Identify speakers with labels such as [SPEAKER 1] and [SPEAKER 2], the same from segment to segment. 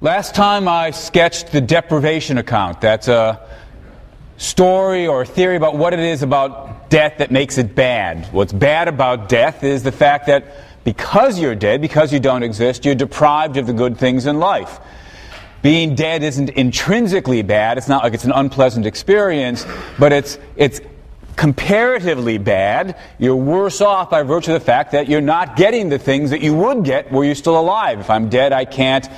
[SPEAKER 1] Last time I sketched the deprivation account. That's a story or a theory about what it is about death that makes it bad. What's bad about death is the fact that because you're dead, because you don't exist, you're deprived of the good things in life. Being dead isn't intrinsically bad. It's not like it's an unpleasant experience, but it's comparatively bad. You're worse off by virtue of the fact that you're not getting the things that you would get were you still alive. If I'm dead, I can't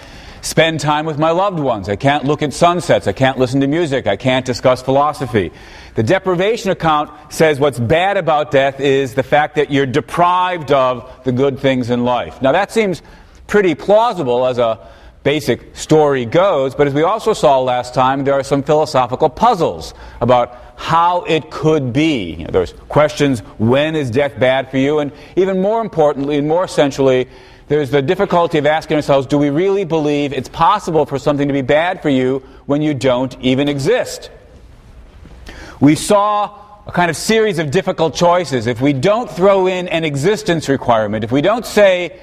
[SPEAKER 1] spend time with my loved ones. I can't look at sunsets. I can't listen to music. I can't discuss philosophy. The deprivation account says what's bad about death is the fact that you're deprived of the good things in life. Now that seems pretty plausible as a basic story goes, but as we also saw last time, there are some philosophical puzzles about how it could be. There's questions, when is death bad for you? And even more importantly and more essentially, there's the difficulty of asking ourselves, do we really believe it's possible for something to be bad for you when you don't even exist? We saw a kind of series of difficult choices. If we don't throw in an existence requirement, if we don't say,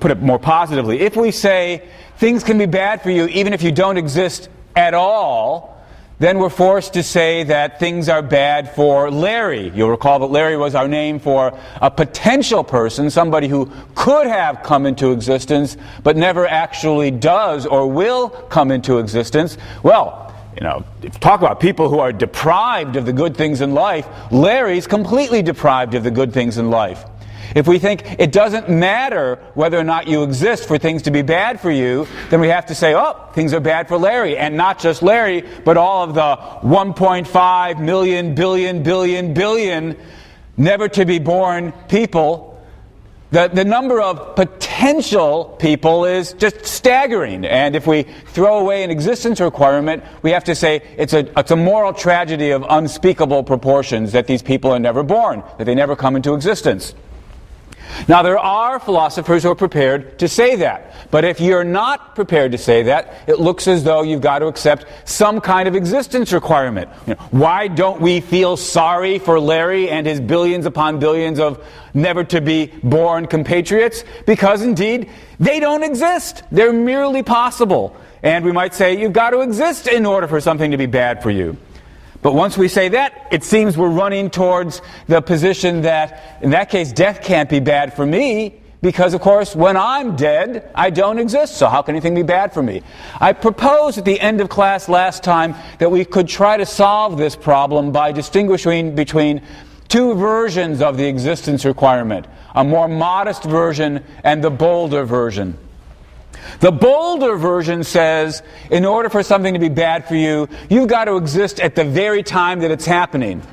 [SPEAKER 1] put it more positively, if we say things can be bad for you even if you don't exist at all, then we're forced to say that things are bad for Larry. You'll recall that Larry was our name for a potential person, somebody who could have come into existence but never actually does or will come into existence. Well, talk about people who are deprived of the good things in life. Larry's completely deprived of the good things in life. If we think it doesn't matter whether or not you exist for things to be bad for you, then we have to say, oh, things are bad for Larry. And not just Larry, but all of the 1.5 million, billion never-to-be-born people. The number of potential people is just staggering. And if we throw away an existence requirement, we have to say it's a moral tragedy of unspeakable proportions that these people are never born, that they never come into existence. Now, there are philosophers who are prepared to say that. But if you're not prepared to say that, it looks as though you've got to accept some kind of existence requirement. Why don't we feel sorry for Larry and his billions upon billions of never-to-be-born compatriots? Because, indeed, they don't exist. They're merely possible. And we might say, you've got to exist in order for something to be bad for you. But once we say that, it seems we're running towards the position that, in that case, death can't be bad for me, because, of course, when I'm dead, I don't exist, so how can anything be bad for me? I proposed at the end of class last time that we could try to solve this problem by distinguishing between two versions of the existence requirement, a more modest version and the bolder version. The bolder version says, in order for something to be bad for you, you've got to exist at the very time that it's happening.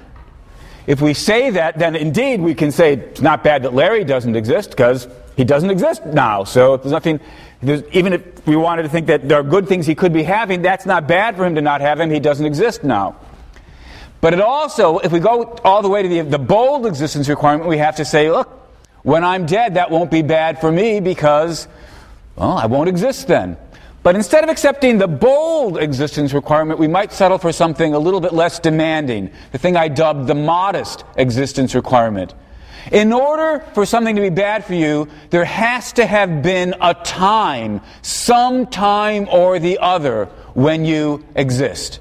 [SPEAKER 1] If we say that, then indeed we can say it's not bad that Larry doesn't exist, because he doesn't exist now. So if there's nothing, even if we wanted to think that there are good things he could be having, that's not bad for him to not have him. He doesn't exist now. But it also, if we go all the way to the bold existence requirement, we have to say, look, when I'm dead, that won't be bad for me because, well, I won't exist then. But instead of accepting the bold existence requirement, we might settle for something a little bit less demanding, the thing I dubbed the modest existence requirement. In order for something to be bad for you, there has to have been a time, some time or the other, when you exist.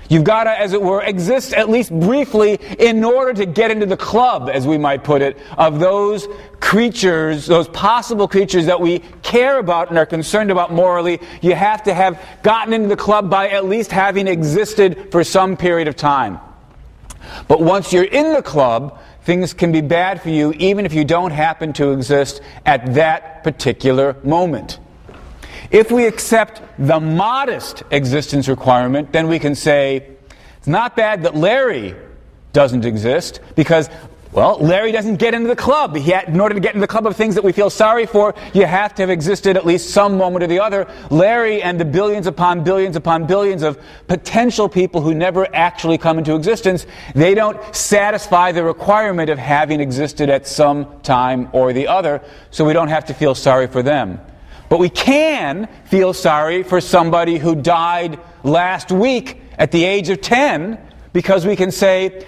[SPEAKER 1] You've got to, as it were, exist at least briefly in order to get into the club, as we might put it, of those creatures, those possible creatures that we care about and are concerned about morally. You have to have gotten into the club by at least having existed for some period of time. But once you're in the club, things can be bad for you even if you don't happen to exist at that particular moment. If we accept the modest existence requirement, then we can say, it's not bad that Larry doesn't exist because, well, Larry doesn't get into the club. In order to get into the club of things that we feel sorry for, you have to have existed at least some moment or the other. Larry and the billions upon billions of potential people who never actually come into existence, they don't satisfy the requirement of having existed at some time or the other, so we don't have to feel sorry for them. But we can feel sorry for somebody who died last week at the age of 10 because we can say,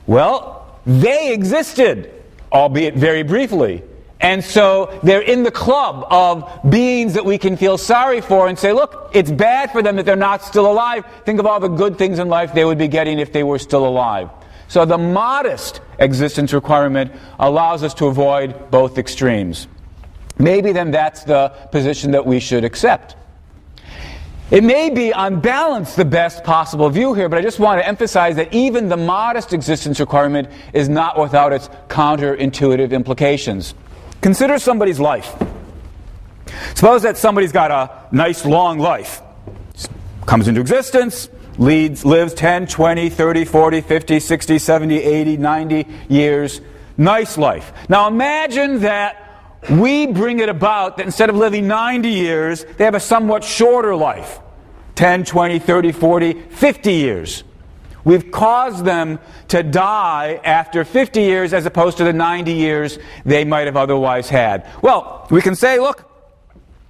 [SPEAKER 1] well, they existed, albeit very briefly. And so they're in the club of beings that we can feel sorry for and say, look, it's bad for them that they're not still alive. Think of all the good things in life they would be getting if they were still alive. So the modest existence requirement allows us to avoid both extremes. Maybe then that's the position that we should accept. It may be, on balance, the best possible view here, but I just want to emphasize that even the modest existence requirement is not without its counterintuitive implications. Consider somebody's life. Suppose that somebody's got a nice long life. Comes into existence, lives 10, 20, 30, 40, 50, 60, 70, 80, 90 years. Nice life. Now imagine that we bring it about that instead of living 90 years, they have a somewhat shorter life. 10, 20, 30, 40, 50 years. We've caused them to die after 50 years as opposed to the 90 years they might have otherwise had. Well, we can say, look,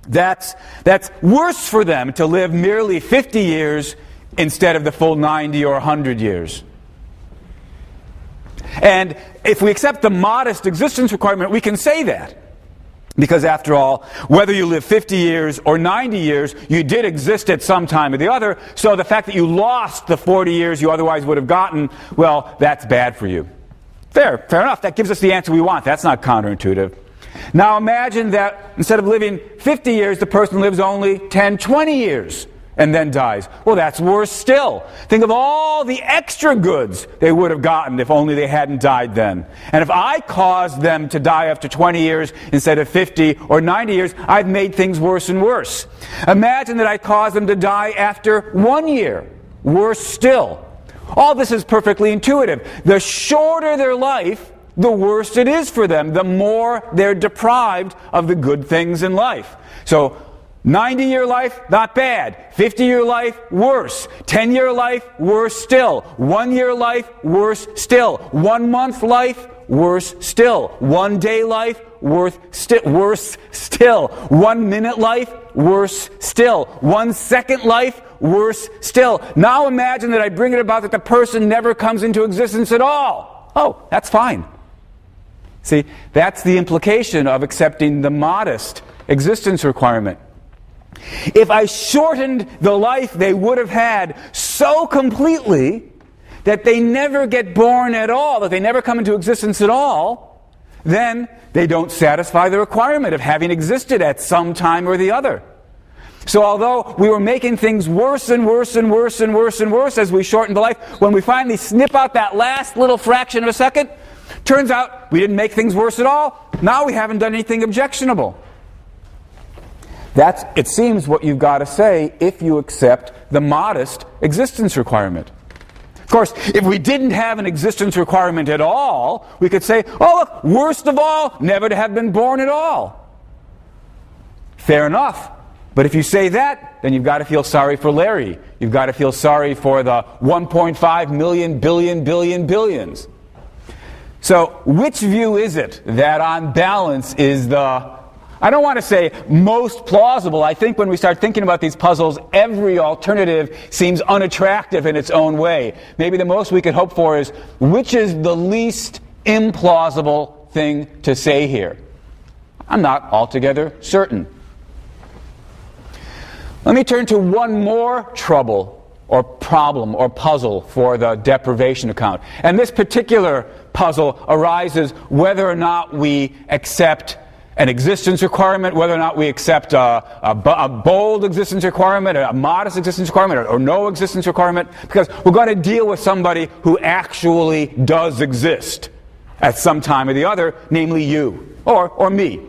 [SPEAKER 1] that's worse for them to live merely 50 years instead of the full 90 or 100 years. And if we accept the modest existence requirement, we can say that. Because after all, whether you live 50 years or 90 years, you did exist at some time or the other, so the fact that you lost the 40 years you otherwise would have gotten, well, that's bad for you. Fair enough. That gives us the answer we want. That's not counterintuitive. Now imagine that instead of living 50 years, the person lives only 10, 20 years and then dies. Well, that's worse still. Think of all the extra goods they would have gotten if only they hadn't died then. And if I caused them to die after 20 years instead of 50 or 90 years, I've made things worse and worse. Imagine that I caused them to die after 1 year. Worse still. All this is perfectly intuitive. The shorter their life, the worse it is for them, the more they're deprived of the good things in life. So 90-year life, not bad. 50-year life, worse. 10-year life, worse still. 1 year life, worse still. 1 month life, worse still. 1 day life, worse still. 1 minute life, worse still. 1 second life, worse still. Now imagine that I bring it about that the person never comes into existence at all. Oh, that's fine. See, that's the implication of accepting the modest existence requirement. If I shortened the life they would have had so completely that they never get born at all, that they never come into existence at all, then they don't satisfy the requirement of having existed at some time or the other. So although we were making things worse and worse and worse and worse and worse as we shortened the life, when we finally snip out that last little fraction of a second, turns out we didn't make things worse at all. Now we haven't done anything objectionable. That's, it seems, what you've got to say if you accept the modest existence requirement. Of course, if we didn't have an existence requirement at all, we could say, oh look, worst of all, never to have been born at all. Fair enough. But if you say that, then you've got to feel sorry for Larry. You've got to feel sorry for the 1.5 million billion billion billions. So which view is it that on balance is the, I don't want to say most plausible. I think when we start thinking about these puzzles, every alternative seems unattractive in its own way. Maybe the most we could hope for is, which is the least implausible thing to say here? I'm not altogether certain. Let me turn to one more trouble or problem or puzzle for the deprivation account. And this particular puzzle arises whether or not we accept an existence requirement, whether or not we accept a bold existence requirement, a modest existence requirement, or no existence requirement, because we're going to deal with somebody who actually does exist at some time or the other, namely you, or me.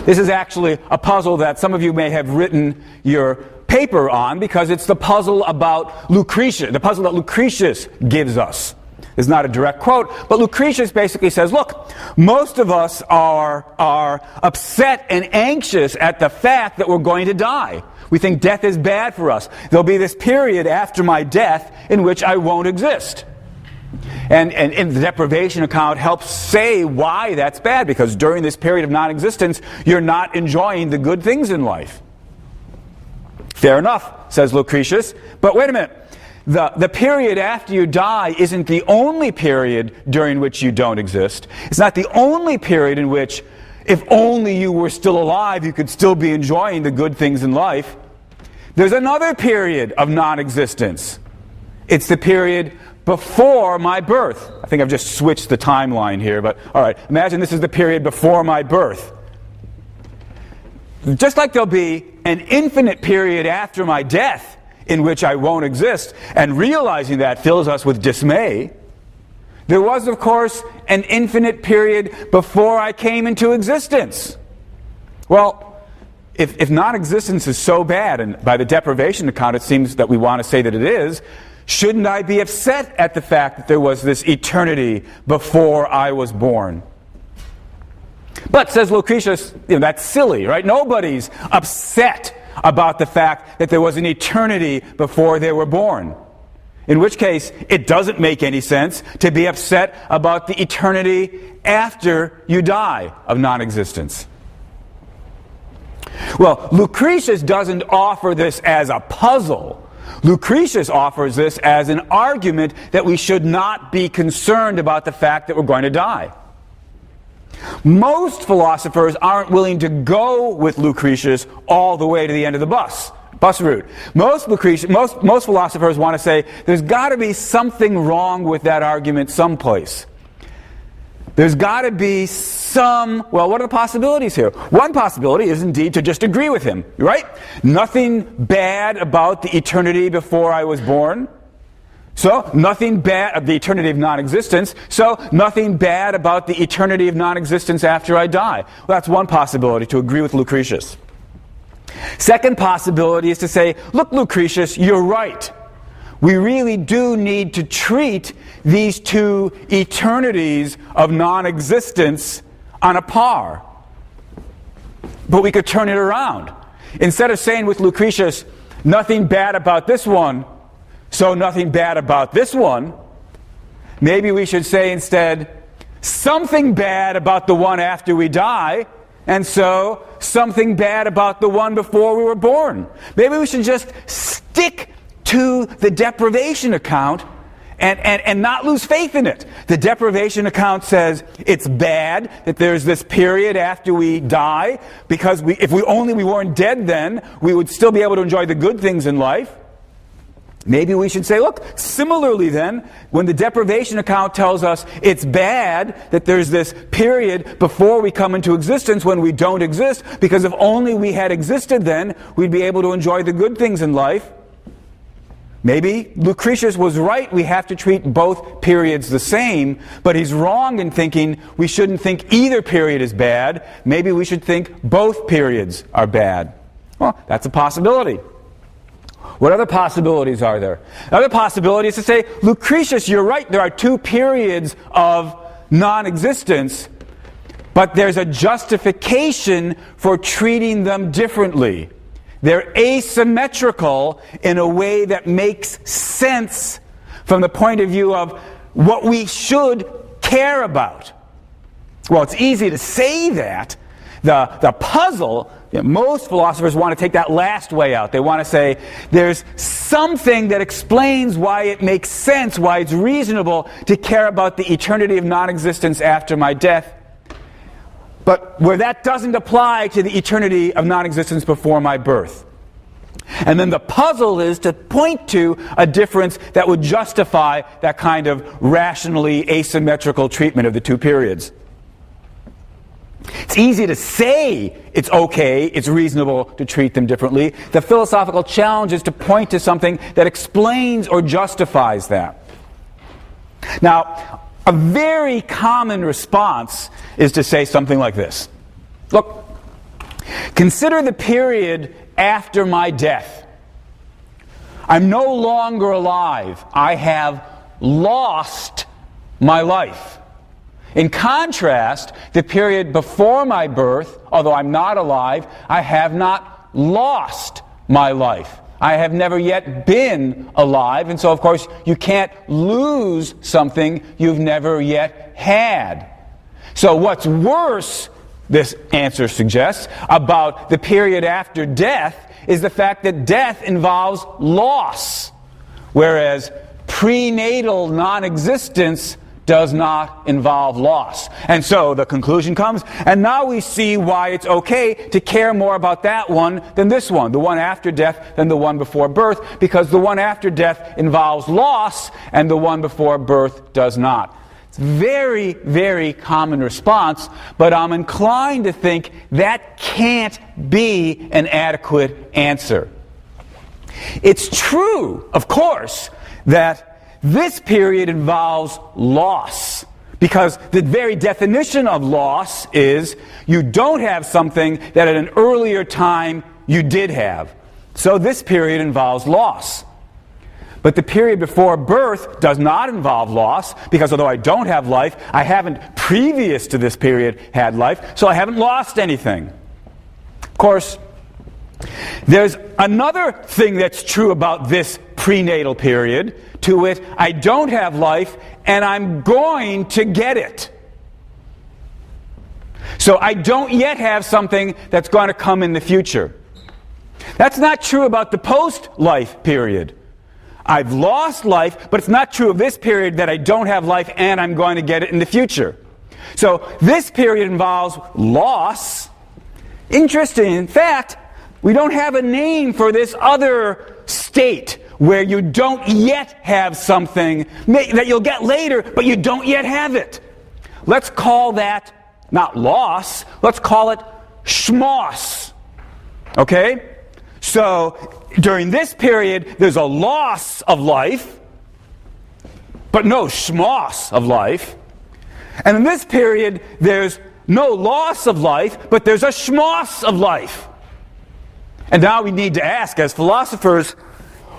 [SPEAKER 1] This is actually a puzzle that some of you may have written your paper on, because it's the puzzle about Lucretius, the puzzle that Lucretius gives us. It's not a direct quote, but Lucretius basically says, look, most of us are upset and anxious at the fact that we're going to die. We think death is bad for us. There'll be this period after my death in which I won't exist. And the deprivation account helps say why that's bad, because during this period of non-existence, you're not enjoying the good things in life. Fair enough, says Lucretius, but wait a minute. the period after you die isn't the only period during which you don't exist. It's not the only period in which, if only you were still alive, you could still be enjoying the good things in life. There's another period of non-existence. It's the period before my birth. I think I've just switched the timeline here, but all right, imagine this is the period before my birth. Just like there'll be an infinite period after my death in which I won't exist, and realizing that fills us with dismay, there was, of course, an infinite period before I came into existence. Well, if non-existence is so bad, and by the deprivation account it seems that we want to say that it is, shouldn't I be upset at the fact that there was this eternity before I was born? But, says Lucretius, that's silly, right? Nobody's upset about the fact that there was an eternity before they were born. In which case, it doesn't make any sense to be upset about the eternity after you die of non-existence. Well, Lucretius doesn't offer this as a puzzle. Lucretius offers this as an argument that we should not be concerned about the fact that we're going to die. Most philosophers aren't willing to go with Lucretius all the way to the end of the bus route. Most philosophers want to say there's got to be something wrong with that argument someplace. There's got to be well, what are the possibilities here? One possibility is indeed to just agree with him, right? Nothing bad about the eternity before I was born. So, nothing bad of the eternity of non-existence. So, nothing bad about the eternity of non-existence after I die. Well, that's one possibility, to agree with Lucretius. Second possibility is to say, look, Lucretius, you're right. We really do need to treat these two eternities of non-existence on a par. But we could turn it around. Instead of saying with Lucretius, nothing bad about this one, so nothing bad about this one, maybe we should say instead, something bad about the one after we die, and so something bad about the one before we were born. Maybe we should just stick to the deprivation account and not lose faith in it. The deprivation account says it's bad that there's this period after we die, because if we weren't dead then, we would still be able to enjoy the good things in life. Maybe we should say, look, similarly then, when the deprivation account tells us it's bad that there's this period before we come into existence when we don't exist, because if only we had existed then, we'd be able to enjoy the good things in life. Maybe Lucretius was right, we have to treat both periods the same, but he's wrong in thinking we shouldn't think either period is bad. Maybe we should think both periods are bad. Well, that's a possibility. What other possibilities are there? Another possibility is to say, Lucretius, you're right, there are two periods of non-existence, but there's a justification for treating them differently. They're asymmetrical in a way that makes sense from the point of view of what we should care about. Well, it's easy to say that. The puzzle, most philosophers want to take that last way out. They want to say there's something that explains why it makes sense, why it's reasonable to care about the eternity of non-existence after my death, but where that doesn't apply to the eternity of non-existence before my birth. And then the puzzle is to point to a difference that would justify that kind of rationally asymmetrical treatment of the two periods. It's easy to say it's okay, it's reasonable to treat them differently. The philosophical challenge is to point to something that explains or justifies that. Now, a very common response is to say something like this. Look, consider the period after my death. I'm no longer alive. I have lost my life. In contrast, the period before my birth, although I'm not alive, I have not lost my life. I have never yet been alive, and so of course you can't lose something you've never yet had. So what's worse, this answer suggests, about the period after death is the fact that death involves loss. whereas prenatal non-existence does not involve loss. And so the conclusion comes, and now we see why it's okay to care more about that one than this one, the one after death than the one before birth, because the one after death involves loss and the one before birth does not. It's a very, very common response, but I'm inclined to think that can't be an adequate answer. It's true, of course, that this period involves loss, because the very definition of loss is you don't have something that at an earlier time you did have. So this period involves loss. But the period before birth does not involve loss, because although I don't have life, I haven't previous to this period had life, so I haven't lost anything. Of course, there's another thing that's true about this prenatal period. To wit, I don't have life, and I'm going to get it. So I don't yet have something that's going to come in the future. That's not true about the post-life period. I've lost life, but it's not true of this period that I don't have life and I'm going to get it in the future. So this period involves loss. Interesting, in fact, we don't have a name for this other state where you don't yet have something that you'll get later, but you don't yet have it. Let's call that not loss, let's call it schmoss. Okay? So during this period, there's a loss of life, but no schmoss of life. And in this period, there's no loss of life, but there's a schmoss of life. And now we need to ask, as philosophers,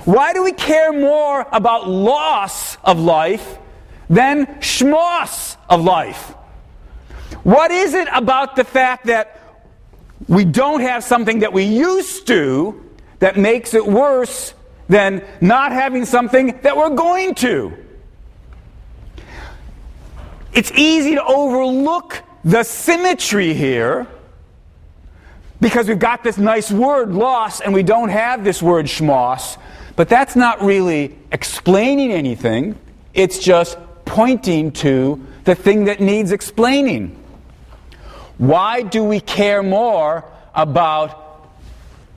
[SPEAKER 1] why do we care more about loss of life than schmoss of life? What is it about the fact that we don't have something that we used to that makes it worse than not having something that we're going to? It's easy to overlook the symmetry here, because we've got this nice word, loss, and we don't have this word schmoss. But that's not really explaining anything. It's just pointing to the thing that needs explaining. Why do we care more about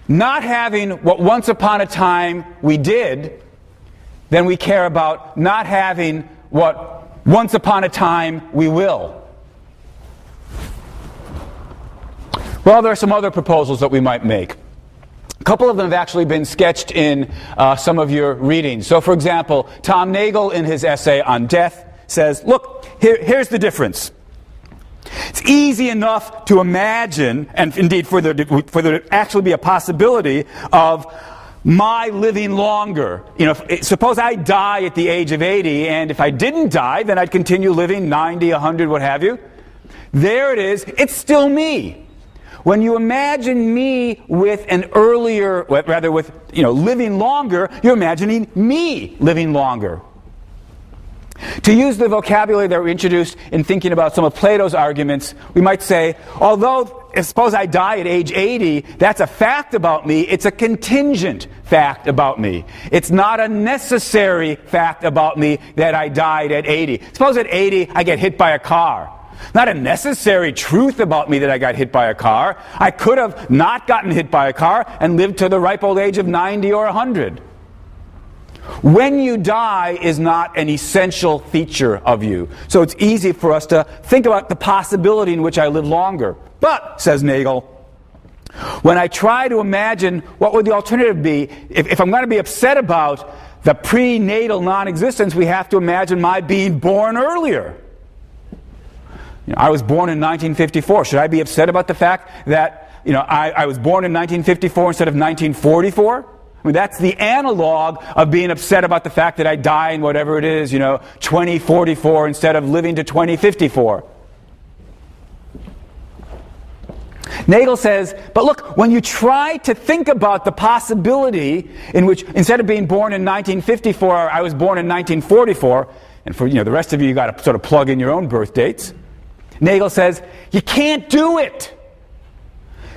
[SPEAKER 1] not having what once upon a time we did than we care about not having what once upon a time we will? Well, there are some other proposals that we might make. A couple of them have actually been sketched in some of your readings. So, for example, Tom Nagel, in his essay on death, says, look, here's the difference. It's easy enough to imagine, and indeed for there to actually be a possibility of my living longer. You know, suppose I die at the age of 80, and if I didn't die, then I'd continue living 90, 100, what have you. There it is. It's still me. When you imagine me with an earlier, rather with, living longer, you're imagining me living longer. To use the vocabulary that we introduced in thinking about some of Plato's arguments, we might say, although, suppose I die at age 80, that's a fact about me, it's a contingent fact about me. It's not a necessary fact about me that I died at 80. Suppose at 80 I get hit by a car. Not a necessary truth about me that I got hit by a car. I could have not gotten hit by a car and lived to the ripe old age of 90 or 100. When you die is not an essential feature of you. So it's easy for us to think about the possibility in which I live longer. But, says Nagel, when I try to imagine what would the alternative be, if I'm going to be upset about the prenatal non-existence, we have to imagine my being born earlier. I was born in 1954. Should I be upset about the fact that I was born in 1954 instead of 1944? I mean, that's the analog of being upset about the fact that I die in whatever it is, 2044 instead of living to 2054. Nagel says, but look, when you try to think about the possibility in which, instead of being born in 1954, I was born in 1944, and for the rest of you got to sort of plug in your own birth dates. Nagel says, you can't do it.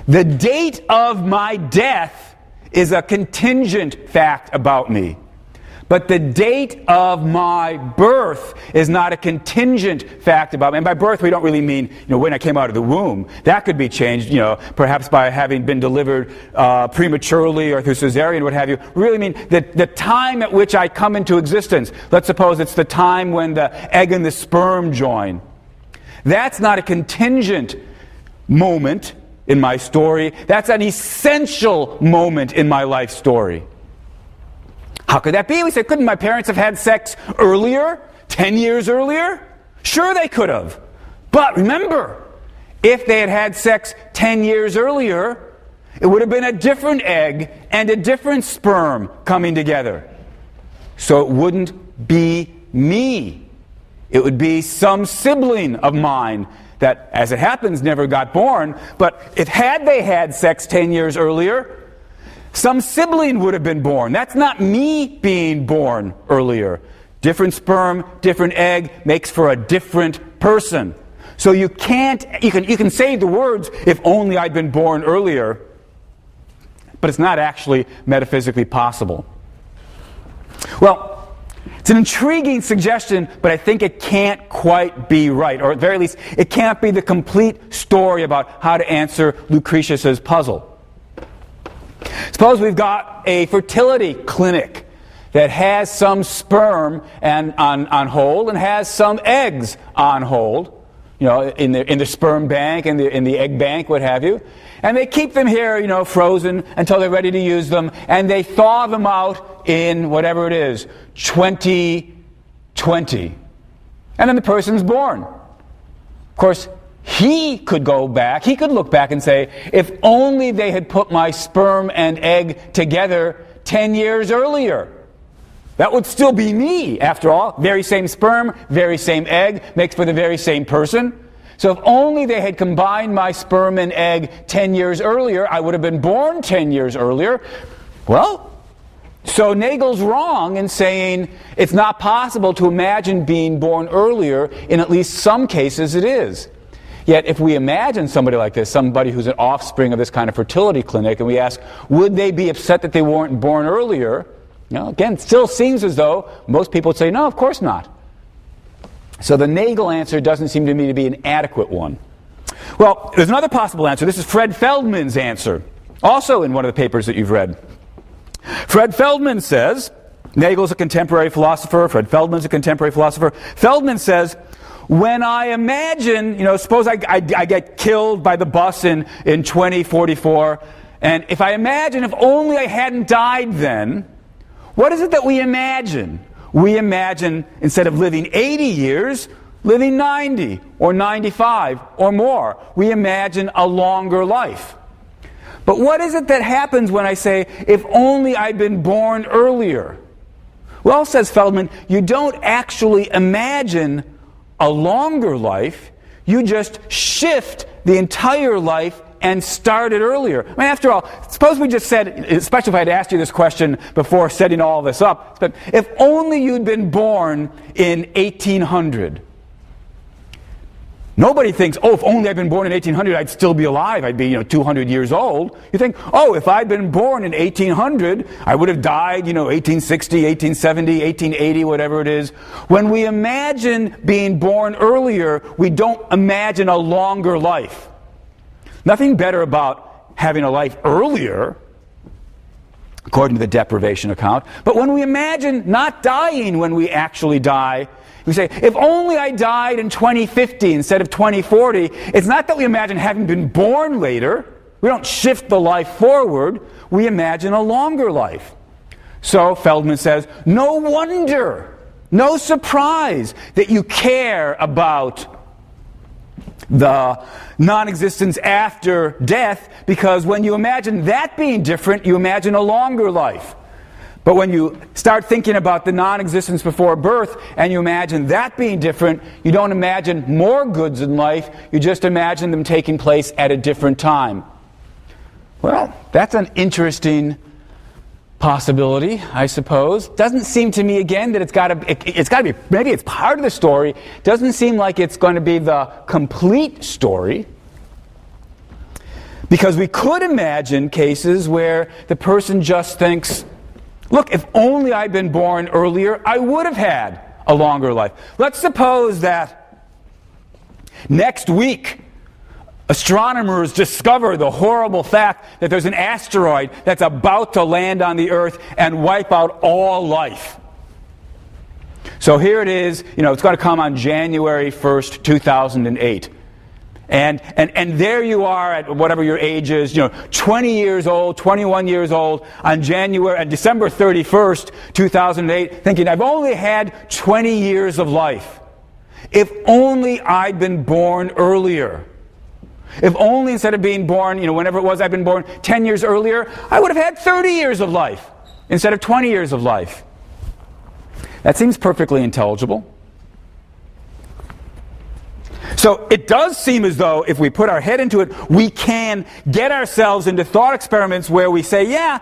[SPEAKER 1] The date of my death is a contingent fact about me. But the date of my birth is not a contingent fact about me. And by birth, we don't really mean, when I came out of the womb. That could be changed, perhaps by having been delivered prematurely or through cesarean, what have you. We really mean the time at which I come into existence. Let's suppose it's the time when the egg and the sperm join. That's not a contingent moment in my story. That's an essential moment in my life story. How could that be? We say, couldn't my parents have had sex earlier? 10 years earlier? Sure they could have. But remember, if they had had sex 10 years earlier, it would have been a different egg and a different sperm coming together. So it wouldn't be me. It would be some sibling of mine that, as it happens, never got born. But if they had sex 10 years earlier, some sibling would have been born. That's not me being born earlier. Different sperm, different egg makes for a different person. So you can say the words, if only I'd been born earlier, but it's not actually metaphysically possible. Well, it's an intriguing suggestion, but I think it can't quite be right, or at the very least, it can't be the complete story about how to answer Lucretius's puzzle. Suppose we've got a fertility clinic that has some sperm on hold and has some eggs on hold, in the sperm bank and in the egg bank, what have you. And they keep them here, frozen until they're ready to use them, and they thaw them out in whatever it is, 2020. And then the person's born. Of course, he could look back and say, if only they had put my sperm and egg together 10 years earlier. That would still be me, after all. Very same sperm, very same egg, makes for the very same person. So if only they had combined my sperm and egg 10 years earlier, I would have been born 10 years earlier. Well, so Nagel's wrong in saying it's not possible to imagine being born earlier. In at least some cases it is. Yet if we imagine somebody like this, somebody who's an offspring of this kind of fertility clinic, and we ask, would they be upset that they weren't born earlier? Again, it still seems as though most people would say, no, of course not. So the Nagel answer doesn't seem to me to be an adequate one. Well, there's another possible answer. This is Fred Feldman's answer, also in one of the papers that you've read. Fred Feldman says, Nagel's a contemporary philosopher, Fred Feldman's a contemporary philosopher. Feldman says, when I imagine, suppose I get killed by the bus in 2044, and if I imagine if only I hadn't died then, what is it that we imagine? We imagine, instead of living 80 years, living 90 or 95 or more. We imagine a longer life. But what is it that happens when I say, if only I'd been born earlier? Well, says Feldman, you don't actually imagine a longer life, you just shift the entire life and start it earlier. I mean, after all, suppose we just said, especially if I had asked you this question before setting all this up, but if only you'd been born in 1800. Nobody thinks, if only I'd been born in 1800, I'd still be alive. I'd be, 200 years old. You think, if I'd been born in 1800, I would have died, 1860, 1870, 1880, whatever it is. When we imagine being born earlier, we don't imagine a longer life. Nothing better about having a life earlier, according to the deprivation account. But when we imagine not dying when we actually die, we say, if only I died in 2050 instead of 2040, it's not that we imagine having been born later. We don't shift the life forward. We imagine a longer life. So Feldman says, no wonder, no surprise that you care about the non-existence after death, because when you imagine that being different, you imagine a longer life. But when you start thinking about the non-existence before birth and you imagine that being different, you don't imagine more goods in life, you just imagine them taking place at a different time. Well, that's an interesting possibility, I suppose. Doesn't seem to me, again, that it's got to be, maybe it's part of the story. Doesn't seem like it's going to be the complete story. Because we could imagine cases where the person just thinks, Look, if only I'd been born earlier, I would have had a longer life. Let's suppose that next week astronomers discover the horrible fact that there's an asteroid that's about to land on the Earth and wipe out all life. So here it is, it's going to come on January 1st, 2008. And there you are at whatever your age is, 20 years old, 21 years old, on December 31st, 2008, thinking, I've only had 20 years of life. If only I'd been born earlier. If only instead of being born, whenever it was I'd been born 10 years earlier, I would have had 30 years of life instead of 20 years of life. That seems perfectly intelligible. So it does seem as though if we put our head into it, we can get ourselves into thought experiments where we say, yeah,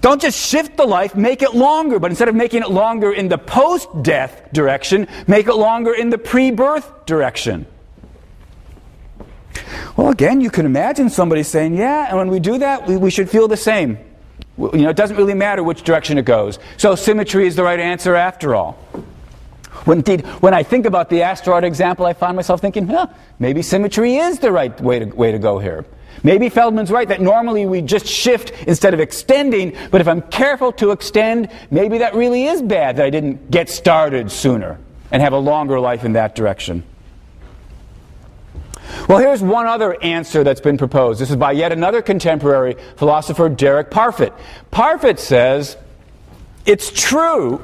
[SPEAKER 1] don't just shift the life, make it longer. But instead of making it longer in the post-death direction, make it longer in the pre-birth direction. Well, again, you can imagine somebody saying, yeah, and when we do that, we should feel the same. It doesn't really matter which direction it goes. So symmetry is the right answer after all. Indeed, when I think about the asteroid example, I find myself thinking, maybe symmetry is the right way to go here. Maybe Feldman's right that normally we just shift instead of extending, but if I'm careful to extend, maybe that really is bad that I didn't get started sooner and have a longer life in that direction. Well, here's one other answer that's been proposed. This is by yet another contemporary philosopher, Derek Parfit. Parfit says, it's true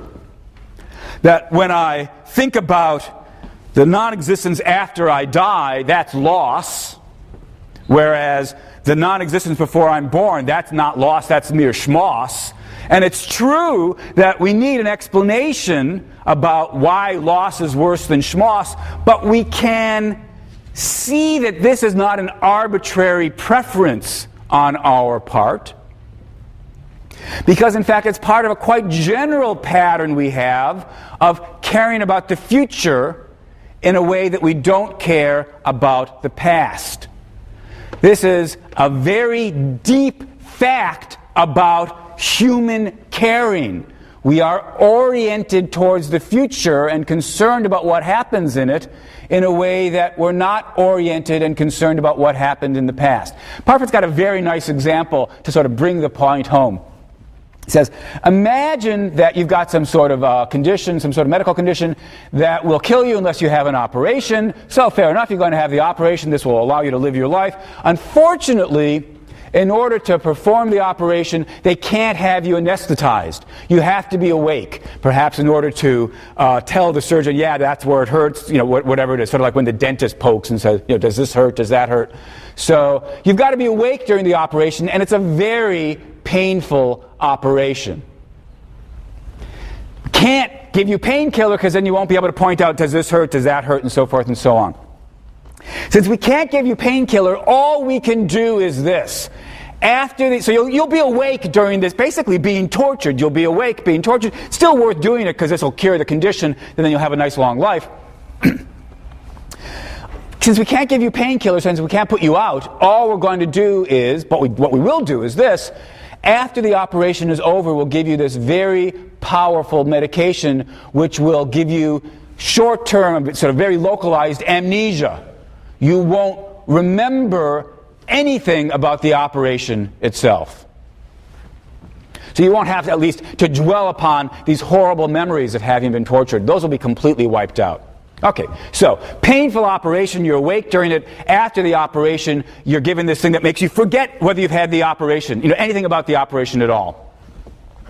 [SPEAKER 1] that when I think about the non-existence after I die, that's loss, whereas the non-existence before I'm born, that's not loss, that's mere schmoss. And it's true that we need an explanation about why loss is worse than schmoss, but we can see that this is not an arbitrary preference on our part, because in fact it's part of a quite general pattern we have of caring about the future in a way that we don't care about the past. This is a very deep fact about human caring. We are oriented towards the future and concerned about what happens in it in a way that we're not oriented and concerned about what happened in the past. Parfit's got a very nice example to sort of bring the point home. He says, imagine that you've got some sort of condition, some sort of medical condition that will kill you unless you have an operation. So fair enough, you're going to have the operation. This will allow you to live your life. Unfortunately, in order to perform the operation, they can't have you anesthetized. You have to be awake, perhaps in order to tell the surgeon, yeah, that's where it hurts, whatever it is. Sort of like when the dentist pokes and says, does this hurt, does that hurt? So you've got to be awake during the operation, and it's a very painful operation. Can't give you painkiller because then you won't be able to point out, does this hurt, does that hurt, and so forth and so on. Since we can't give you painkiller, all we can do is this. So you'll be awake during this, basically being tortured. You'll be awake, being tortured. Still worth doing it because this will cure the condition, and then you'll have a nice long life. Since we can't give you painkiller, since we can't put you out, all we're going to do is, what we will do is this. After the operation is over, we'll give you this very powerful medication which will give you short-term, sort of very localized amnesia. You won't remember anything about the operation itself. So you won't have to, at least to dwell upon these horrible memories of having been tortured. Those will be completely wiped out. Okay, so painful operation, you're awake during it. After the operation, you're given this thing that makes you forget whether you've had the operation, anything about the operation at all.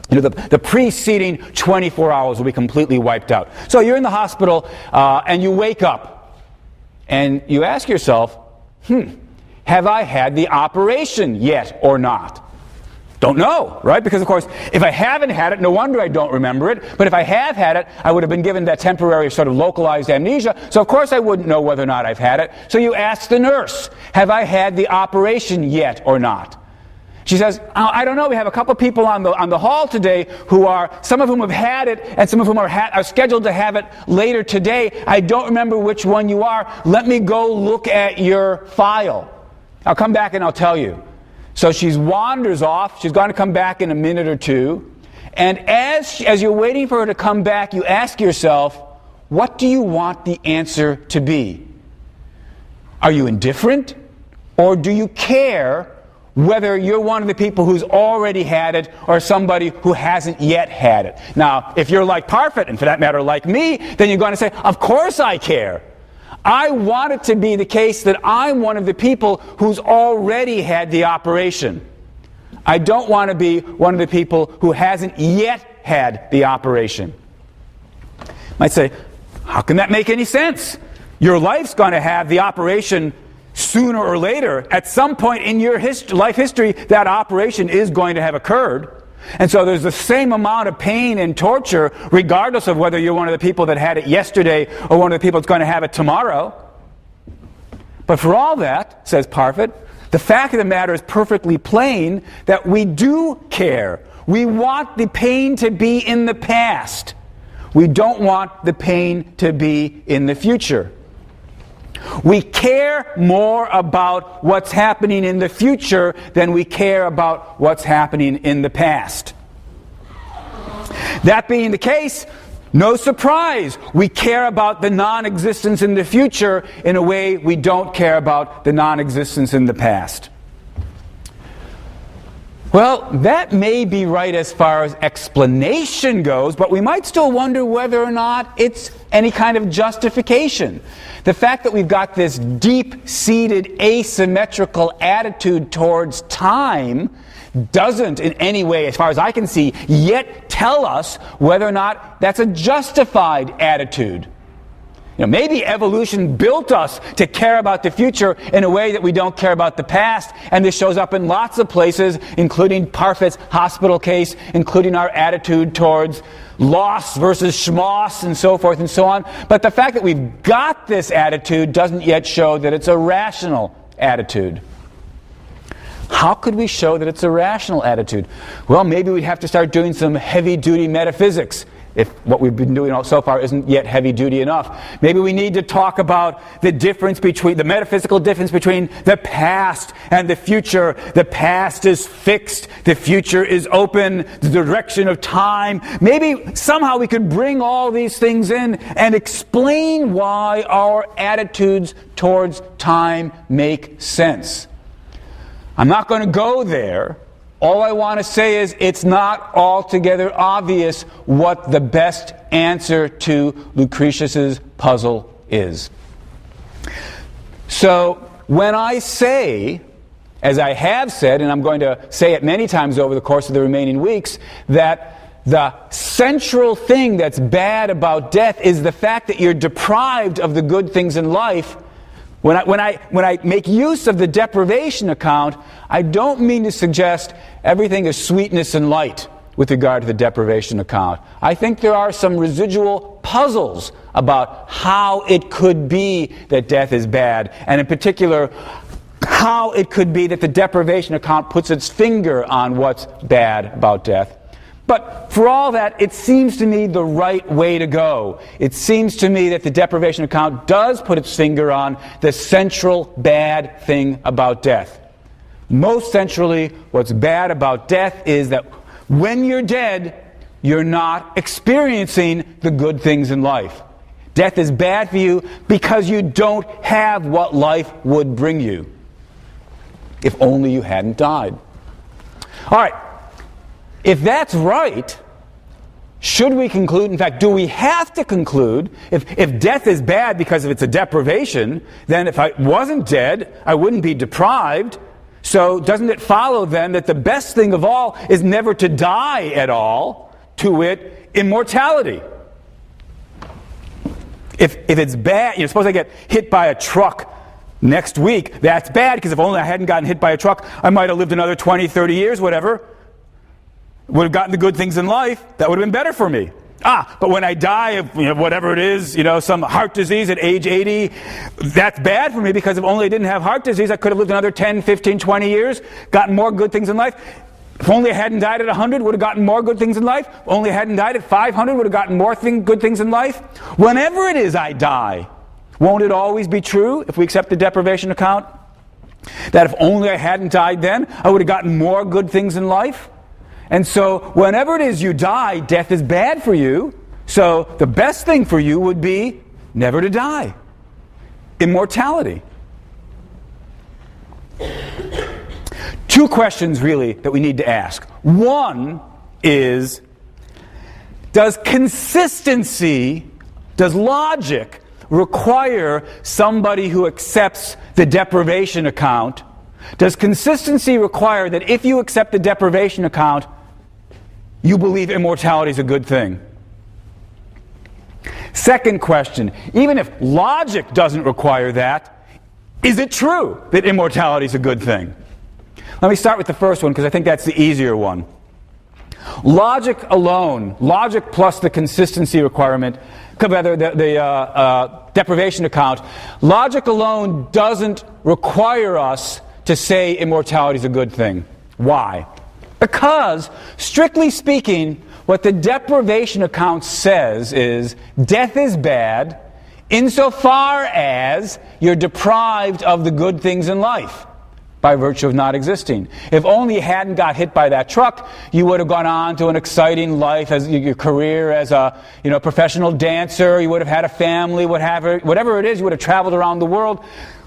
[SPEAKER 1] The preceding 24 hours will be completely wiped out. So you're in the hospital and you wake up and you ask yourself, have I had the operation yet or not? Don't know, right? Because, of course, if I haven't had it, no wonder I don't remember it. But if I have had it, I would have been given that temporary sort of localized amnesia. So, of course, I wouldn't know whether or not I've had it. So you ask the nurse, have I had the operation yet or not? She says, I don't know. We have a couple people on the hall today some of whom have had it, and some of whom are scheduled to have it later today. I don't remember which one you are. Let me go look at your file. I'll come back and I'll tell you. So she wanders off. She's going to come back in a minute or two. And as you're waiting for her to come back, you ask yourself, what do you want the answer to be? Are you indifferent? Or do you care whether you're one of the people who's already had it or somebody who hasn't yet had it? Now, if you're like Parfit, and for that matter like me, then you're going to say, of course I care. I want it to be the case that I'm one of the people who's already had the operation. I don't want to be one of the people who hasn't yet had the operation. You might say, how can that make any sense? Your life's going to have the operation sooner or later. At some point in your life history, that operation is going to have occurred. And so there's the same amount of pain and torture, regardless of whether you're one of the people that had it yesterday or one of the people that's going to have it tomorrow. But for all that, says Parfit, the fact of the matter is perfectly plain that we do care. We want the pain to be in the past. We don't want the pain to be in the future. We care more about what's happening in the future than we care about what's happening in the past. That being the case, no surprise, we care about the non-existence in the future in a way we don't care about the non-existence in the past. Well, that may be right as far as explanation goes, but we might still wonder whether or not it's any kind of justification. The fact that we've got this deep-seated asymmetrical attitude towards time doesn't in any way, as far as I can see, yet tell us whether or not that's a justified attitude. Maybe evolution built us to care about the future in a way that we don't care about the past, and this shows up in lots of places, including Parfit's hospital case, including our attitude towards loss versus schmoss, and so forth and so on. But the fact that we've got this attitude doesn't yet show that it's a rational attitude. How could we show that it's a rational attitude? Well, maybe we'd have to start doing some heavy-duty metaphysics, if what we've been doing so far isn't yet heavy-duty enough. Maybe we need to talk about the metaphysical difference between the past and the future. The past is fixed, the future is open, the direction of time. Maybe somehow we could bring all these things in and explain why our attitudes towards time make sense. I'm not going to go there. All I want to say is it's not altogether obvious what the best answer to Lucretius's puzzle is. So when I say, as I have said, and I'm going to say it many times over the course of the remaining weeks, that the central thing that's bad about death is the fact that you're deprived of the good things in life. When I make use of the deprivation account, I don't mean to suggest everything is sweetness and light with regard to the deprivation account. I think there are some residual puzzles about how it could be that death is bad, and in particular, how it could be that the deprivation account puts its finger on what's bad about death. But for all that, it seems to me the right way to go. It seems to me that the deprivation account does put its finger on the central bad thing about death. Most centrally, what's bad about death is that when you're dead, you're not experiencing the good things in life. Death is bad for you because you don't have what life would bring you. If only you hadn't died. All right. If that's right, should we conclude, in fact, do we have to conclude, if death is bad because it's a deprivation, then if I wasn't dead, I wouldn't be deprived. So doesn't it follow then that the best thing of all is never to die at all, to wit, immortality? If it's bad, suppose I get hit by a truck next week, that's bad because if only I hadn't gotten hit by a truck, I might have lived another 20, 30 years, whatever. Would have gotten the good things in life, that would have been better for me. But when I die of whatever it is, some heart disease at age 80, that's bad for me because if only I didn't have heart disease, I could have lived another 10, 15, 20 years, gotten more good things in life. If only I hadn't died at 100, would have gotten more good things in life. If only I hadn't died at 500, would have gotten more good things in life. Whenever it is I die, won't it always be true, if we accept the deprivation account, that if only I hadn't died then, I would have gotten more good things in life? And so whenever it is you die, death is bad for you. So the best thing for you would be never to die. Immortality. Two questions really that we need to ask. One is, does logic require somebody who accepts the deprivation account? Does consistency require that if you accept the deprivation account, you believe immortality is a good thing? Second question, even if logic doesn't require that, is it true that immortality is a good thing? Let me start with the first one because I think that's the easier one. Logic alone, logic plus the consistency requirement, rather the deprivation account, logic alone doesn't require us to say immortality is a good thing. Why? Because, strictly speaking, what the deprivation account says is death is bad insofar as you're deprived of the good things in life by virtue of not existing. If only you hadn't got hit by that truck, you would have gone on to an exciting life as your career as a professional dancer. You would have had a family, whatever it is. You would have traveled around the world.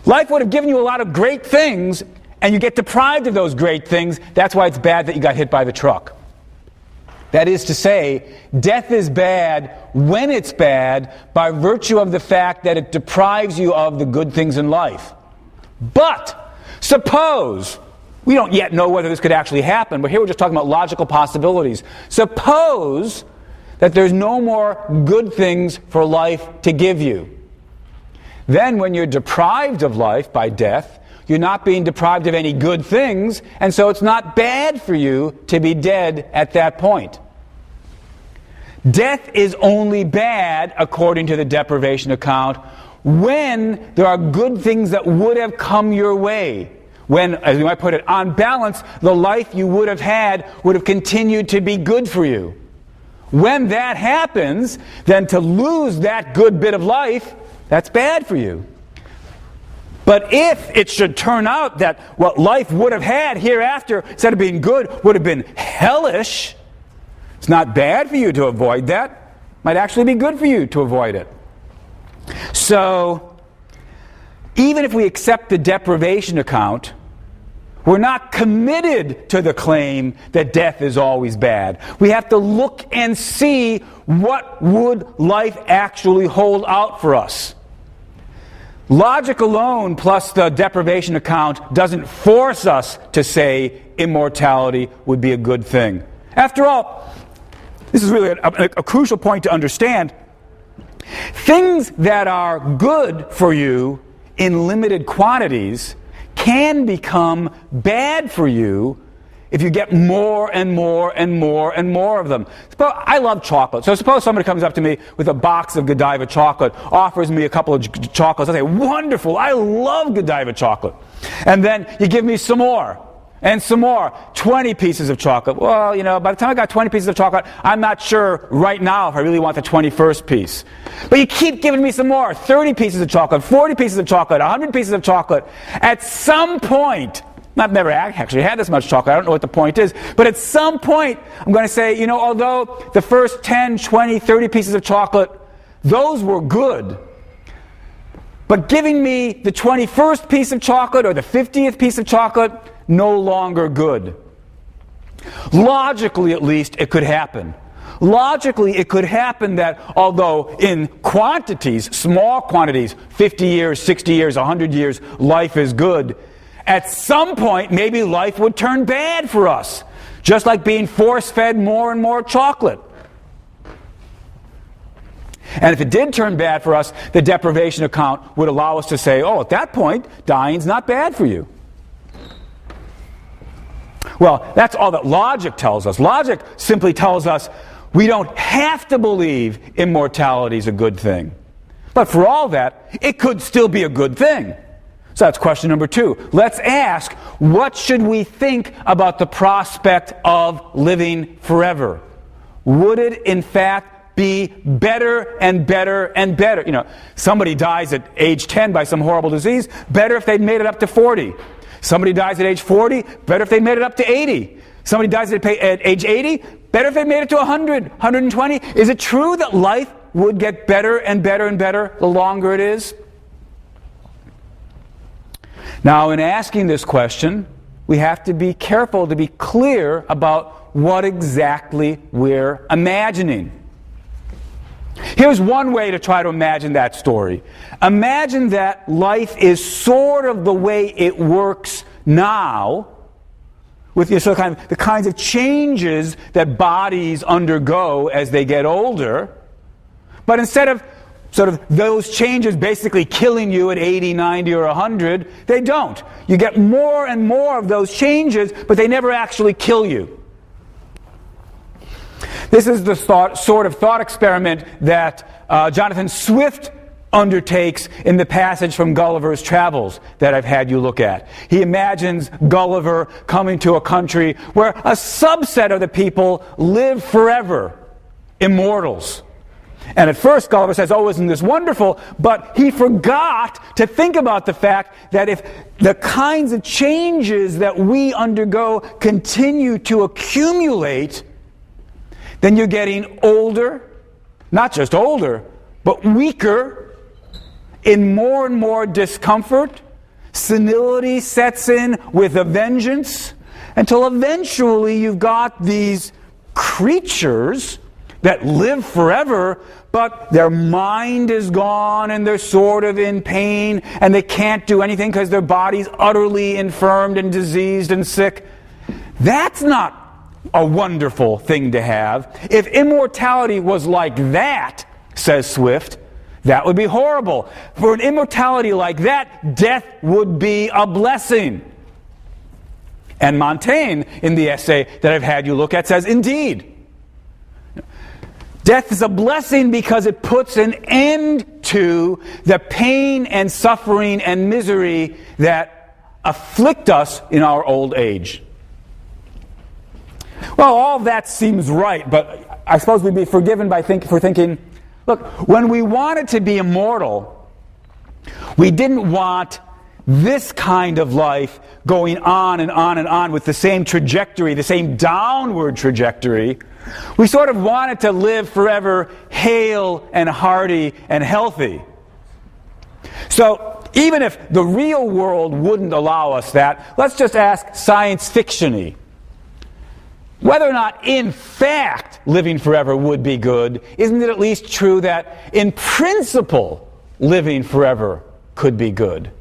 [SPEAKER 1] Life would have given you a lot of great things, and you get deprived of those great things. That's why it's bad that you got hit by the truck. That is to say, death is bad when it's bad by virtue of the fact that it deprives you of the good things in life. But suppose, we don't yet know whether this could actually happen, but here we're just talking about logical possibilities. Suppose that there's no more good things for life to give you. Then when you're deprived of life by death, you're not being deprived of any good things, and so it's not bad for you to be dead at that point. Death is only bad, according to the deprivation account, when there are good things that would have come your way. When, as we might put it, on balance, the life you would have had would have continued to be good for you. When that happens, then to lose that good bit of life, that's bad for you. But if it should turn out that what life would have had hereafter, instead of being good, would have been hellish, it's not bad for you to avoid that. It might actually be good for you to avoid it. So, even if we accept the deprivation account, we're not committed to the claim that death is always bad. We have to look and see what would life actually hold out for us. Logic alone plus the deprivation account doesn't force us to say immortality would be a good thing. After all, this is really a crucial point to understand. Things that are good for you in limited quantities can become bad for you if you get more and more and more and more of them. I love chocolate. So suppose somebody comes up to me with a box of Godiva chocolate, offers me a couple of chocolates. I say, wonderful, I love Godiva chocolate. And then you give me some more. And some more. 20 pieces of chocolate. Well, by the time I got 20 pieces of chocolate, I'm not sure right now if I really want the 21st piece. But you keep giving me some more. 30 pieces of chocolate, 40 pieces of chocolate, 100 pieces of chocolate. At some point, I've never actually had this much chocolate. I don't know what the point is. But at some point, I'm going to say, although the first 10, 20, 30 pieces of chocolate, those were good. But giving me the 21st piece of chocolate or the 50th piece of chocolate, no longer good. Logically, at least, it could happen. Logically, it could happen that although in quantities, small quantities, 50 years, 60 years, 100 years, life is good, at some point, maybe life would turn bad for us, just like being force-fed more and more chocolate. And if it did turn bad for us, the deprivation account would allow us to say, at that point, dying's not bad for you. Well, that's all that logic tells us. Logic simply tells us we don't have to believe immortality is a good thing. But for all that, it could still be a good thing. So that's question number 2. Let's ask, what should we think about the prospect of living forever? Would it, in fact, be better and better and better? Somebody dies at age 10 by some horrible disease, better if they'd made it up to 40. Somebody dies at age 40, better if they made it up to 80. Somebody dies at age 80, better if they made it to 100, 120. Is it true that life would get better and better and better the longer it is? Now, in asking this question, we have to be careful to be clear about what exactly we're imagining. Here's one way to try to imagine that story. Imagine that life is sort of the way it works now, with the kinds of changes that bodies undergo as they get older. But instead of sort of those changes basically killing you at 80, 90, or 100, they don't. You get more and more of those changes, but they never actually kill you. This is the sort of thought experiment that Jonathan Swift undertakes in the passage from Gulliver's Travels that I've had you look at. He imagines Gulliver coming to a country where a subset of the people live forever, immortals. And at first Gulliver says, oh, isn't this wonderful? But he forgot to think about the fact that if the kinds of changes that we undergo continue to accumulate, then you're getting older, not just older, but weaker, in more and more discomfort. Senility sets in with a vengeance, until eventually you've got these creatures that live forever, but their mind is gone and they're sort of in pain and they can't do anything because their body's utterly infirmed and diseased and sick. That's not a wonderful thing to have. If immortality was like that, says Swift, that would be horrible. For an immortality like that, death would be a blessing. And Montaigne, in the essay that I've had you look at, says, indeed, death is a blessing because it puts an end to the pain and suffering and misery that afflict us in our old age. Well, all of that seems right, but I suppose we'd be forgiven for thinking, look, when we wanted to be immortal, we didn't want this kind of life going on and on and on with the same trajectory, the same downward trajectory. We sort of wanted to live forever hale and hearty and healthy. So even if the real world wouldn't allow us that, let's just ask science fiction-y. Whether or not, in fact, living forever would be good, isn't it at least true that, in principle, living forever could be good?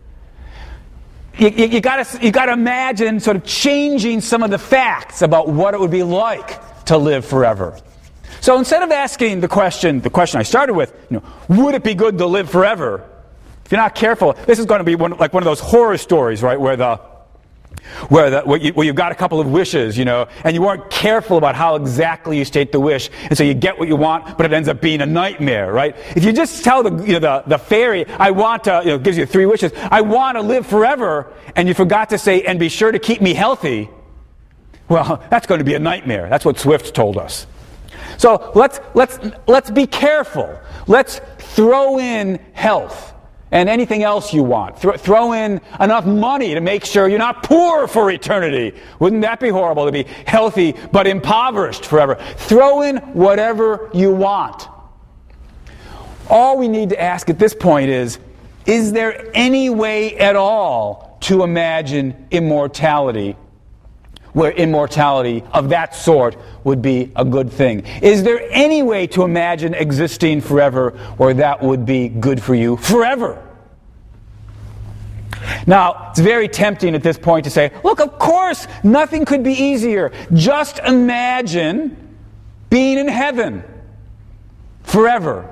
[SPEAKER 1] You got to imagine sort of changing some of the facts about what it would be like to live forever. So instead of asking the question I started with, would it be good to live forever? If you're not careful, this is going to be like one of those horror stories, right, where you've got a couple of wishes, and you weren't careful about how exactly you state the wish, and so you get what you want, but it ends up being a nightmare, right? If you just tell the fairy, I want to, gives you 3 wishes, I want to live forever, and you forgot to say, and be sure to keep me healthy, well, that's going to be a nightmare. That's what Swift told us. So let's be careful. Let's throw in health and anything else you want. Throw in enough money to make sure you're not poor for eternity. Wouldn't that be horrible to be healthy but impoverished forever? Throw in whatever you want. All we need to ask at this point is there any way at all to imagine immortality, where immortality of that sort would be a good thing? Is there any way to imagine existing forever where that would be good for you forever? Now, it's very tempting at this point to say, look, of course, nothing could be easier. Just imagine being in heaven forever.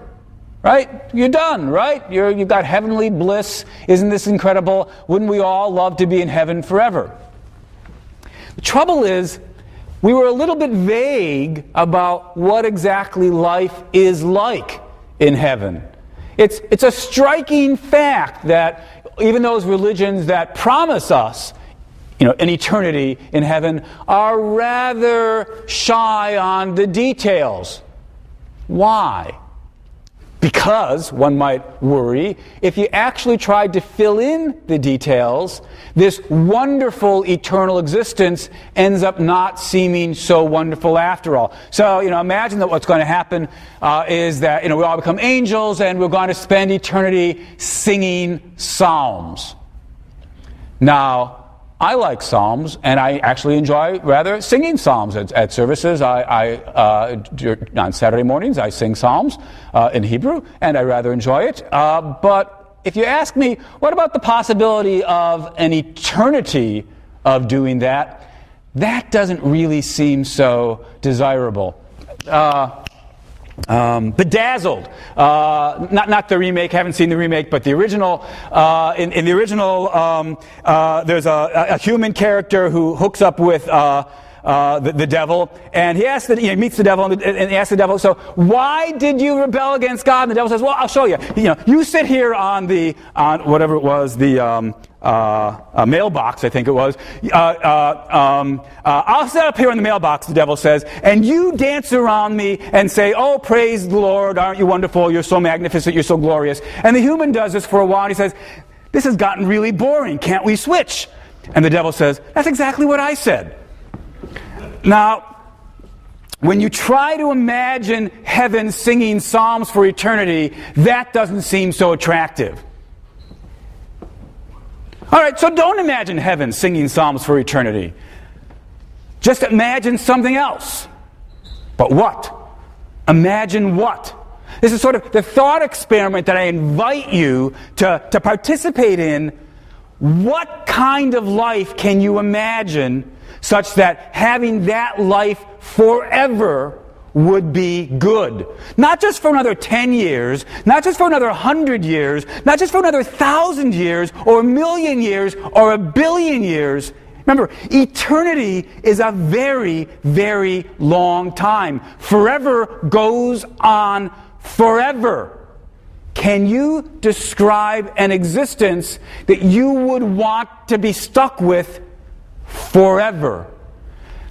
[SPEAKER 1] Right? You're done, right? You've got heavenly bliss. Isn't this incredible? Wouldn't we all love to be in heaven forever? The trouble is, we were a little bit vague about what exactly life is like in heaven. It's a striking fact that even those religions that promise us, an eternity in heaven, are rather shy on the details. Why? Because, one might worry, if you actually tried to fill in the details, this wonderful eternal existence ends up not seeming so wonderful after all. So, imagine that what's going to happen is that, we all become angels and we're going to spend eternity singing psalms. Now, I like psalms, and I actually enjoy rather singing psalms at services. On Saturday mornings, I sing psalms in Hebrew, and I rather enjoy it. But if you ask me, what about the possibility of an eternity of doing that? That doesn't really seem so desirable. Bedazzled, not the remake. Haven't seen the remake, but the original. In the original, there's a human character who hooks up with the devil, and he asks he meets the devil, and he asks the devil, "So why did you rebel against God?" And the devil says, "Well, I'll show you. You sit here on whatever it was, the mailbox, I think it was. I'll sit up here in the mailbox," the devil says, "and you dance around me and say, 'Oh, praise the Lord, aren't you wonderful? You're so magnificent, you're so glorious.'" And the human does this for a while, and he says, "This has gotten really boring. Can't we switch?" And the devil says, "That's exactly what I said." Now, when you try to imagine heaven singing psalms for eternity, that doesn't seem so attractive. All right, so don't imagine heaven singing psalms for eternity. Just imagine something else. But what? Imagine what? This is sort of the thought experiment that I invite you to participate in. What kind of life can you imagine such that having that life forever would be good? Not just for another 10 years, not just for another 100 years, not just for another 1,000 years, or 1,000,000 years, or 1,000,000,000 years. Remember, eternity is a very, very long time. Forever goes on forever. Can you describe an existence that you would want to be stuck with forever?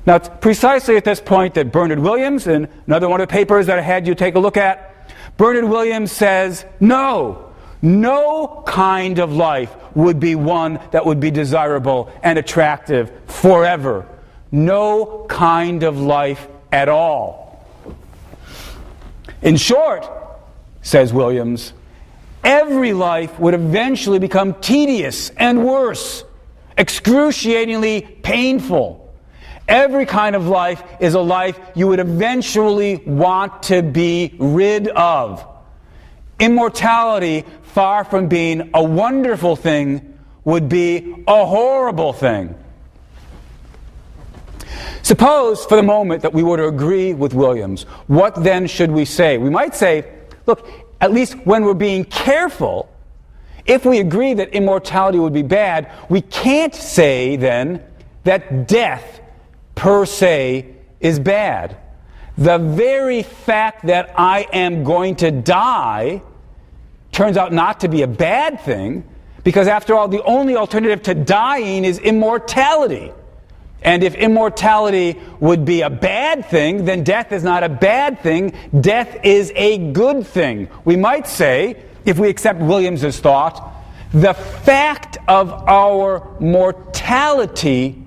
[SPEAKER 1] Now, it's precisely at this point that Bernard Williams, in another one of the papers that I had you take a look at, Bernard Williams says, no kind of life would be one that would be desirable and attractive forever. No kind of life at all. In short, says Williams, every life would eventually become tedious and worse, excruciatingly painful. Every kind of life is a life you would eventually want to be rid of. Immortality, far from being a wonderful thing, would be a horrible thing. Suppose, for the moment, that we were to agree with Williams. What then should we say? We might say, look, at least when we're being careful, if we agree that immortality would be bad, we can't say then that death per se is bad. The very fact that I am going to die turns out not to be a bad thing, because after all, the only alternative to dying is immortality. And if immortality would be a bad thing, then death is not a bad thing. Death is a good thing. We might say, if we accept Williams's thought, the fact of our mortality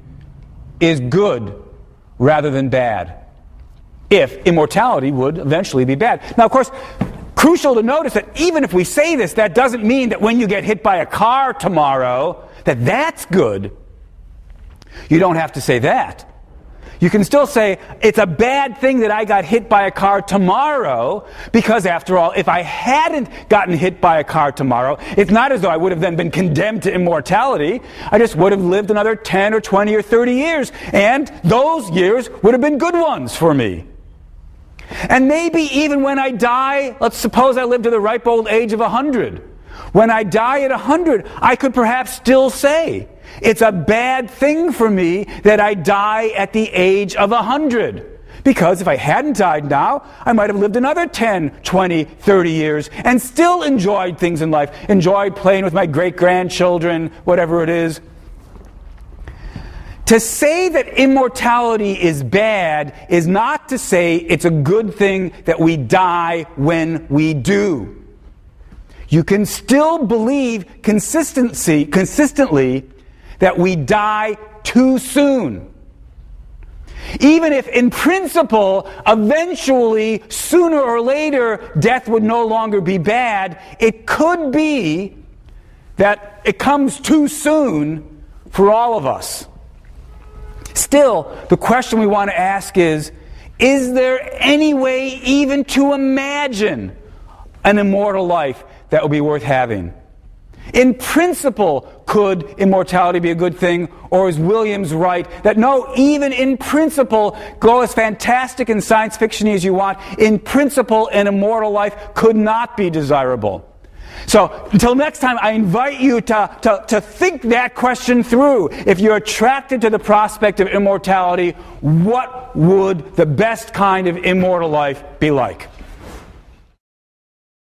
[SPEAKER 1] is good rather than bad, if immortality would eventually be bad. Now, of course, crucial to notice that even if we say this, that doesn't mean that when you get hit by a car tomorrow, that's good. You don't have to say that. You can still say, it's a bad thing that I got hit by a car tomorrow, because after all, if I hadn't gotten hit by a car tomorrow, it's not as though I would have then been condemned to immortality. I just would have lived another 10 or 20 or 30 years, and those years would have been good ones for me. And maybe even when I die, let's suppose I live to the ripe old age of 100. When I die at 100, I could perhaps still say, it's a bad thing for me that I die at the age of 100. Because if I hadn't died now, I might have lived another 10, 20, 30 years and still enjoyed things in life, enjoyed playing with my great-grandchildren, whatever it is. To say that immortality is bad is not to say it's a good thing that we die when we do. You can still believe consistently that we die too soon. Even if in principle, eventually, sooner or later, death would no longer be bad, it could be that it comes too soon for all of us. Still, the question we want to ask is there any way even to imagine an immortal life that would be worth having? In principle, could immortality be a good thing? Or is Williams right that no, even in principle, go as fantastic and science fiction as you want, in principle, an immortal life could not be desirable? So, until next time, I invite you to think that question through. If you're attracted to the prospect of immortality, what would the best kind of immortal life be like?